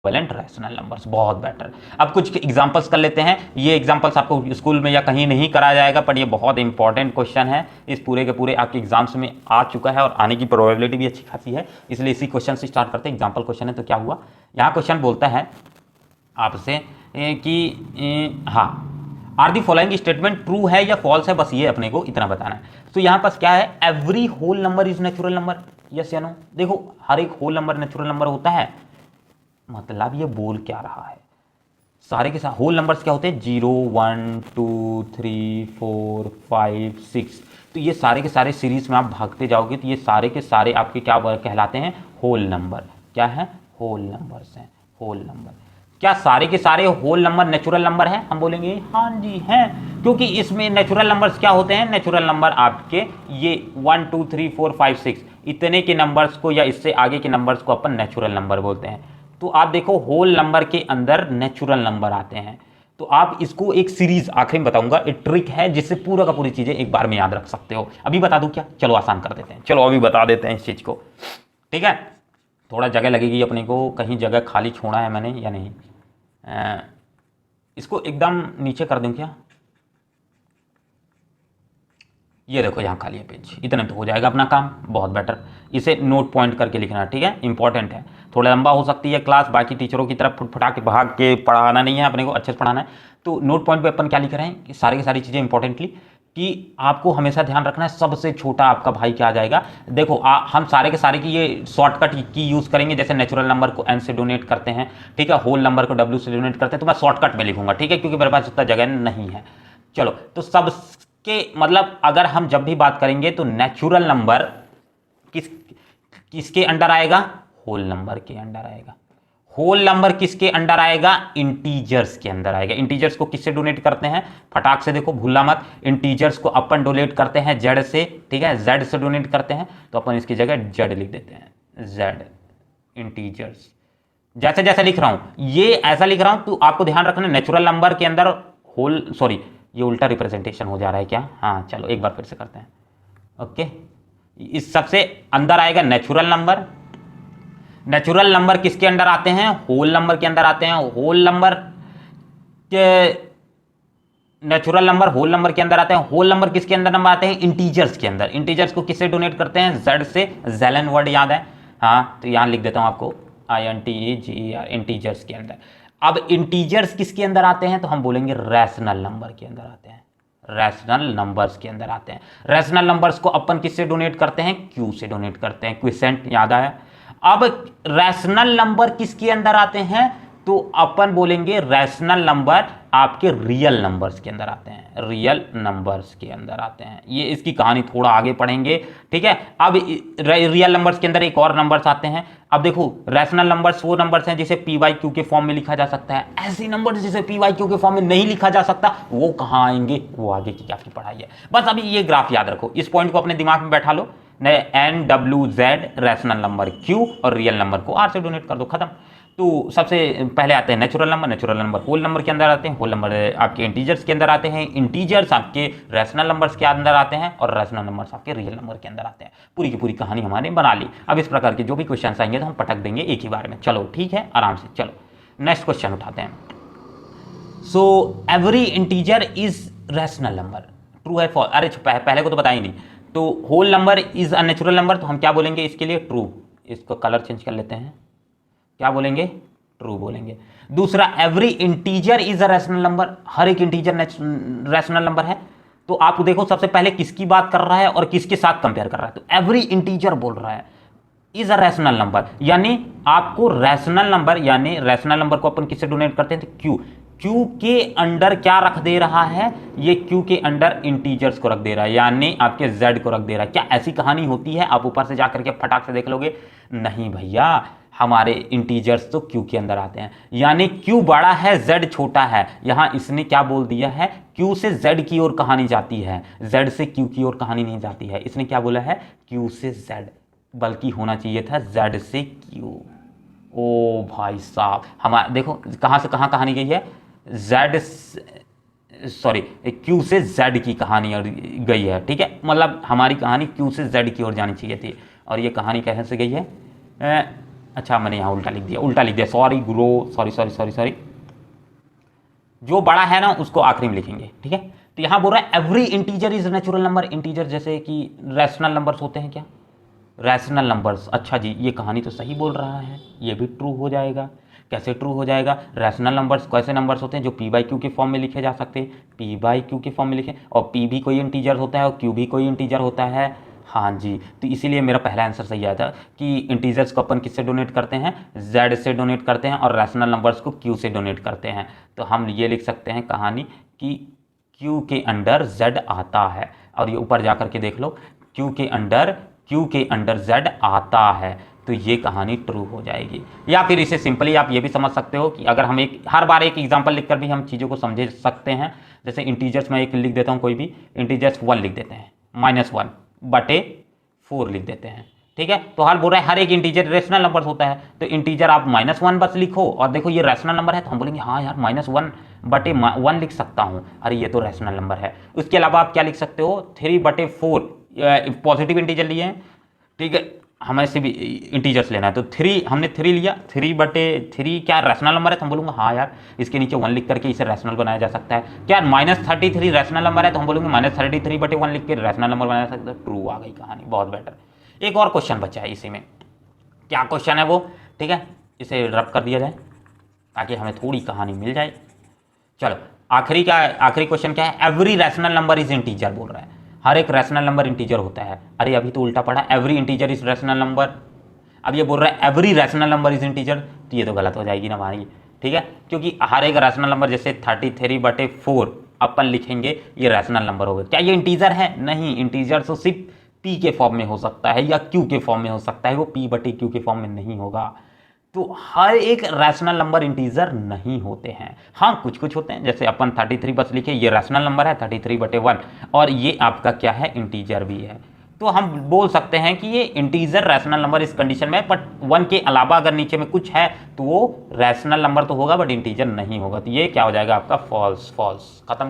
Equivalent rational numbers. बहुत better. अब कुछ एग्जांपल्स कर लेते हैं। ये एग्जांपल्स आपको स्कूल में या कहीं नहीं कराया जाएगा, पर ये बहुत इंपॉर्टेंट क्वेश्चन है, इस पूरे के पूरे आपके एग्जाम्स में आ चुका है और आने की प्रोबेबिलिटी भी अच्छी खासी है, इसलिए इसी क्वेश्चन से स्टार्ट करते हैं। एग्जाम्पल क्वेश्चन है तो क्या हुआ, यहाँ क्वेश्चन बोलता है आपसे कि हाँ, are the following statement true है या फॉल्स है, बस ये अपने को इतना बताना है। तो यहाँ पास क्या है, every whole number is natural number, yes या नो। देखो हर एक होल नंबर नेचुरल नंबर होता है, मतलब ये बोल क्या रहा है, सारे के सारे होल नंबर्स क्या होते हैं, 0 1 2 3 4 5 6, तो ये सारे के सारे सीरीज में आप भागते जाओगे तो ये सारे के सारे आपके क्या कहलाते हैं, होल नंबर। क्या है, होल नंबर्स हैं, होल नंबर। क्या सारे के सारे होल नंबर नेचुरल नंबर हैं, हम बोलेंगे हाँ जी हैं, क्योंकि इसमें नेचुरल नंबर्स क्या होते हैं, नेचुरल नंबर आपके ये 1 2 3 4 5 6 इतने के नंबर्स को या इससे आगे के नंबर्स को अपन नेचुरल नंबर बोलते हैं। तो आप देखो होल नंबर के अंदर नेचुरल नंबर आते हैं, तो आप इसको एक सीरीज आखिरी में बताऊंगा, एक ट्रिक है जिससे पूरा का पूरी चीजें एक बार में याद रख सकते हो। अभी बता दूं क्या, चलो आसान कर देते हैं, चलो अभी बता देते हैं इस चीज को, ठीक है। थोड़ा जगह लगेगी अपने को, कहीं जगह खाली छोड़ा है मैंने या नहीं। इसको एकदम नीचे कर दूं क्या, ये देखो यहाँ खाली है पेज, इतने तो हो जाएगा अपना काम, बहुत बेटर। इसे नोट पॉइंट करके लिखना, ठीक है, इंपॉर्टेंट है। थोड़ा लंबा हो सकती है क्लास, बाकी टीचरों की तरफ फुटफुटा के भाग के पढ़ाना नहीं है, अपने को अच्छे से पढ़ाना है। तो नोट पॉइंट पे अपन क्या लिख रहे हैं कि सारी की सारी चीज़ें इंपॉर्टेंटली, कि आपको हमेशा ध्यान रखना है सबसे छोटा आपका भाई क्या आ जाएगा। देखो हम सारे के सारे की ये शॉर्टकट की यूज़ करेंगे, जैसे नेचुरल नंबर को एन से डोनेट करते हैं, ठीक है, होल नंबर को डब्ल्यू से डोनेट करते हैं, तो मैं शॉर्टकट में लिखूंगा, ठीक है, क्योंकि मेरे पास उतना जगह नहीं है। चलो तो सब के मतलब अगर हम जब भी बात करेंगे तो नेचुरल नंबर किसके अंडर आएगा, होल नंबर के अंडर आएगा। होल नंबर किसके अंडर आएगा, इंटीजर्स के अंदर आएगा। इंटीजर्स को किससे डोनेट करते हैं, फटाक से देखो भूलना मत, इंटीजर्स को अपन डोनेट करते हैं जेड से, ठीक है, जेड से डोनेट करते हैं, तो अपन इसकी जगह जेड लिख देते हैं, जेड इंटीजर्स। जैसे जैसे लिख रहा हूं ये ऐसा लिख रहा हूं, तो आपको ध्यान रखना नेचुरल नंबर के अंदर होल, सॉरी ये उल्टा रिप्रेजेंटेशन हो जा रहा है क्या, हाँ चलो एक बार फिर से करते हैं। ओके, इस सबसे अंदर आएगा नेचुरल नंबर। नेचुरल नंबर किसके अंदर आते हैं, होल नंबर के अंदर आते हैं। होल नंबर के नेचुरल नंबर होल नंबर के अंदर आते हैं। होल नंबर किसके अंदर नंबर आते हैं, इंटीजर्स के अंदर। इंटीजर्स को किससे डोनेट करते हैं, जेड से, जेलन वर्ड याद है, हाँ तो यहां लिख देता हूं आपको INTEGER, इंटीजर्स के अंदर। अब इंटीजर्स किसके अंदर आते हैं, तो हम बोलेंगे रैशनल नंबर के अंदर आते हैं, रैशनल नंबर्स के अंदर आते हैं। रैशनल नंबर्स को अपन किससे डोनेट करते हैं, क्यू से डोनेट करते हैं, क्विसेंट याद आया। अब रैशनल नंबर किसके अंदर आते हैं, तो अपन बोलेंगे रैशनल नंबर आपके रियल नंबर्स के अंदर आते हैं, रियल नंबर्स के अंदर आते हैं। ये इसकी कहानी थोड़ा आगे पढ़ेंगे, ठीक है। अब रियल नंबर्स के अंदर एक और नंबर्स आते हैं। अब देखो रैशनल नंबर्स वो नंबर्स हैं जिसे PYQ के फॉर्म में लिखा जा सकता है, ऐसे नंबर्स जिसे PYQ के फॉर्म में नहीं लिखा जा सकता वो कहाँ आएंगे, वो आगे की आपकी पढ़ाई है। बस अभी ये ग्राफ याद रखो, इस पॉइंट को अपने दिमाग में बैठा लो, NWZ रैशनल नंबर Q और रियल नंबर को R से डोनेट कर दो, खत्म। तो सबसे पहले आते हैं natural number, natural number whole number के अंदर आते हैं, होल नंबर आपके इंटीजर्स के अंदर आते हैं, इंटीजर्स आपके रैशनल नंबर्स के अंदर आते हैं और रैशनल नंबर्स आपके रियल नंबर के अंदर आते हैं। पूरी की पूरी कहानी हमारे बना ली। अब इस प्रकार के जो भी क्वेश्चन आएंगे तो हम पटक देंगे एक ही बार में, चलो ठीक है आराम से। चलो नेक्स्ट क्वेश्चन उठाते हैं। So every integer is rational number, true है फॉल्स, अरे पहले को तो बताया ही नहीं। तो whole number is a natural number, तो हम क्या बोलेंगे इसके लिए, ट्रू। इसको कलर चेंज कर लेते हैं, क्या बोलेंगे, ट्रू बोलेंगे। दूसरा every integer is a rational number, हर एक इंटीजर रैशनल नंबर है। तो आप देखो सबसे पहले किसकी बात कर रहा है और किसके साथ कंपेयर कर रहा है, तो एवरी इंटीजर बोल रहा है इज अ रैशनल नंबर, यानी आपको रैशनल नंबर, यानी रैशनल नंबर को अपन किससे डोनेट करते हैं, तो क्यू। क्यू के अंडर क्या रख दे रहा है, ये क्यू के अंडर इंटीजर्स को रख दे रहा है, यानी आपके जेड को रख दे रहा है। क्या ऐसी कहानी होती है, आप ऊपर से जाकर के फटाक से देख लोगे, नहीं भैया, हमारे इंटीजर्स तो क्यू के अंदर आते हैं, यानी क्यू बड़ा है जेड छोटा है। यहां इसने क्या बोल दिया है, क्यू से जेड की ओर कहानी जाती है, जेड से क्यू की ओर कहानी नहीं जाती है। इसने क्या बोला है, क्यू से जेड, बल्कि होना चाहिए था जेड से क्यू। ओ भाई साहब, हमारा देखो कहां से कहां कहानी गई है, जेड सॉरी क्यू से जेड की कहानी गई है, ठीक है। मतलब हमारी कहानी क्यू से जेड की ओर जानी चाहिए थी, और ये कहानी कैसे से गई है, अच्छा मैंने यहाँ उल्टा लिख दिया, सॉरी गुरु, सॉरी। जो बड़ा है ना उसको आखिरी में लिखेंगे, ठीक है। तो यहाँ बोल रहा है every integer is natural number. Integer जैसे कि रैशनल नंबर्स होते हैं क्या, रैशनल नंबर्स। अच्छा जी, ये कहानी तो सही बोल रहा है, ये भी ट्रू हो जाएगा। कैसे ट्रू हो जाएगा? रैशनल नंबर्स कैसे नंबर्स होते हैं जो पी बाई क्यू के फॉर्म में लिखे जा सकते हैं, पी बाई क्यू के फॉर्म में लिखे, और पी भी कोई इंटीजर होता है और क्यू भी कोई इंटीजर होता है। हाँ जी, तो इसीलिए मेरा पहला आंसर सही आया था कि इंटीजर्स को अपन किससे डोनेट करते हैं, जेड से डोनेट करते हैं, और रैशनल नंबर्स को क्यू से डोनेट करते हैं। तो हम ये लिख सकते हैं कहानी कि क्यू के अंडर जेड आता है, और ये ऊपर जा करके देख लो, क्यू के अंडर जेड आता है, तो ये कहानी ट्रू हो जाएगी। या फिर इसे सिंपली आप ये भी समझ सकते हो कि अगर हम हर बार एक एग्जांपल लिखकर भी हम चीज़ों को समझ सकते हैं। जैसे इंटीजर्स में एक लिख देता हूँ, कोई भी इंटीजर्स 1 लिख देते हैं, -1/4 लिख देते हैं, ठीक है। तो हाल बोल रहा है हर एक इंटीजर रेशनल नंबर होता है, तो इंटीजर आप -1 बस लिखो, और देखो ये रेशनल नंबर है, तो हम बोलेंगे हाँ यार -1/1 लिख सकता हूँ, अरे ये तो रेशनल नंबर है। उसके अलावा आप क्या लिख सकते हो, 3/4 पॉजिटिव इंटीजर लिए हैं, ठीक है, हमें से भी इंटीजर्स लेना है, तो 3 हमने 3 लिया, 3/3 क्या रैशनल नंबर है, तो हम बोलूँगा हाँ यार इसके नीचे 1 लिख करके इसे रैशनल बनाया जा सकता है। क्या -33 रैशनल नंबर है, तो हम बोलेंगे -33/1 लिख के रैशनल नंबर बनाया जा सकता है। ट्रू आ गई कहानी, बहुत बेटर। एक और क्वेश्चन बचा है इसी में, क्या क्वेश्चन है वो, ठीक है, इसे रब कर दिया जाए ताकि हमें थोड़ी कहानी मिल जाए। चलो आखिरी क्वेश्चन क्या है, every rational number is integer बोल रहा है, हर एक रैशनल नंबर इंटीजर होता है। अरे अभी तो उल्टा पड़ा, every integer is rational number, अब ये बोल रहा है every rational number is integer, तो ये तो गलत हो जाएगी ना भाई, ठीक है, क्योंकि हर एक रैशनल नंबर जैसे 33/4 अपन लिखेंगे, ये रैशनल नंबर होगा। क्या ये इंटीजर है? नहीं, इंटीजर तो सिर्फ पी के फॉर्म में हो सकता है या क्यू के फॉर्म में हो सकता है, वो p/q के फॉर्म में नहीं होगा। तो हर एक रैशनल नंबर इंटीजर नहीं होते हैं, हाँ कुछ होते हैं, जैसे अपन 33 बस लिखे, ये रैशनल नंबर है 33/1, और ये आपका क्या है, इंटीजर भी है। तो हम बोल सकते हैं कि ये इंटीजर रैशनल नंबर इस कंडीशन में, बट 1 के अलावा अगर नीचे में कुछ है तो वो रैशनल नंबर तो होगा बट इंटीजर नहीं होगा। तो ये क्या हो जाएगा आपका, फॉल्स। खत्म।